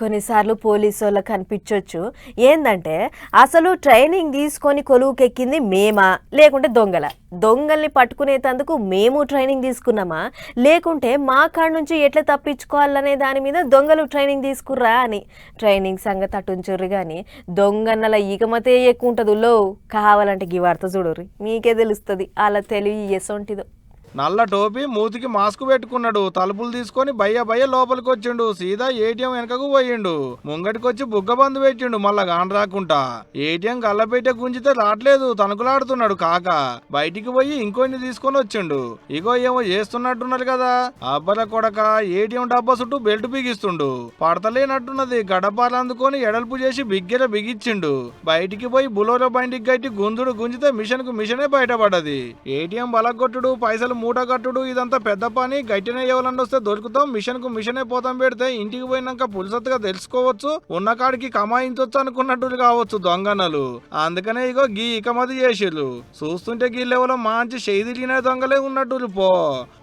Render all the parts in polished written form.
కొన్నిసార్లు పోలీసోళ్ళకి కనిపించొచ్చు. ఏందంటే, అసలు ట్రైనింగ్ తీసుకొని కొలువుకెక్కింది మేమా? లేకుంటే దొంగలా? దొంగల్ని పట్టుకునేతందుకు మేము ట్రైనింగ్ తీసుకున్నామా? లేకుంటే మా కాడ నుంచి ఎట్లా తప్పించుకోవాలనే దాని మీద దొంగలు ట్రైనింగ్ తీసుకుర్రా అని. ట్రైనింగ్ సంగతి అటుంచుర్రు గాని, దొంగన్నల ఇగమతే ఎక్కువుంటదుల్లో. కావాలంటే గీ వార్త చూడుర్రి, మీకే తెలుస్తుంది ఆళ్ళ తెలివి ఎసొంటిదో. నల్ల టోపీ మూతికి మాస్క్ పెట్టుకున్నాడు. తలుపులు తీసుకొని బయ్య లోపలికి వచ్చిండు. సీదా ఏటీఎం వెనకకు పోయిండు. ముంగటికొచ్చి బుగ్గ బందు పెట్టిండు. మళ్ళా గాని రాకుంటా ఏటీఎం గల్లపెట్టే గుంజితే రావట్లేదు. తణుకులాడుతున్నాడు కాక. బయటికి పోయి ఇంకొన్ని తీసుకొని వచ్చిండు. ఇగో ఏమో చేస్తున్నట్టున్నారు కదా. అబ్బల కొడక ఏటీఎం డబ్బా చుట్టూ బెల్ట్ బిగిస్తుండు. పడతలేనట్టున్నది. గడపాలు అందుకొని ఎడల్పు చేసి బిగ్గెర బిగిచ్చిండు. బయటికి పోయి బులోరో బండికి గట్టి గుంజుడు గుంజితే మిషన్ కు మిషనే బయటపడ్డది. ఏటీఎం బలగొట్టుడు, పైసలు మూట కట్టుడు ఇదంతా పెద్ద పని. గట్టినే ఎవరన్నా వస్తే దొరుకుతాం, మిషన్ కు మిషనే పోతాం పెడితే ఇంటికి పోయినాక పులిసత్తుగా తెలుసుకోవచ్చు, ఉన్న కాడికి కమాయించవచ్చు అనుకున్నట్టు కావచ్చు దొంగనలు. అందుకనే ఇగో గీ ఇకమతి చేసిర్రు. చూస్తుంటే గీ లెవెల్లో మంచి చేదిరిగిన దొంగలే ఉన్నట్టు పో.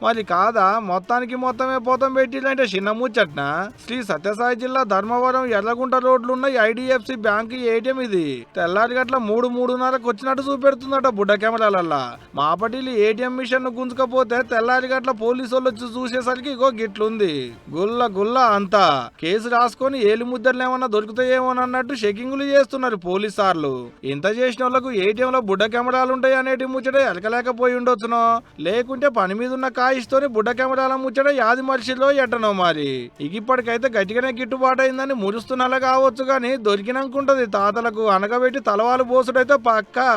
మరి కాదా మొత్తానికి మొత్తమే పోతాం పెట్టిందంటే చిన్న ముచ్చట్న. శ్రీ సత్యసాయి జిల్లా ధర్మవరం ఎర్రగుంట రోడ్లున్న ఐడిఎఫ్సి బ్యాంక్ ఏటీఎం ఇది. తెల్లారి గట్ల 3:30కు వచ్చినట్టు చూపెడుతుందట బుడ్డ కెమెరాలల్లా. మాపటిలి ఏటీఎం మిషన్ గుంజుక పోతే తెల్లారి గట్ల పోలీసు వాళ్ళు వచ్చి చూసేసరికి ఇగో గిట్లుంది. గుల్ల అంతా కేసు రాసుకొని ఏలు ముద్దర్లు ఏమన్నా దొరుకుతాయేమో అన్నట్టు చెకింగులు చేస్తున్నారు పోలీసార్లు. ఇంత చేసిన వాళ్ళకు ఏటీఎం లో బుడ్డ కెమెరాలు ఉంటాయి అనేటి ముచ్చట ఎలకలేకపోయి ఉండొచ్చునో, లేకుంటే పని మీద ఉన్న కాయిస్తోని బుడ్డ కెమెరాల ముచ్చట యాది మనిషిలో ఎట్టనో మరి. ఇప్పటికైతే గట్టిగానే గిట్టుబాటు అయిందని మురుస్తున్నలా కావచ్చు గాని దొరికినాకుంటది తాతలకు అనగబెట్టి తలవాలు పోసుడైతే పక్కా.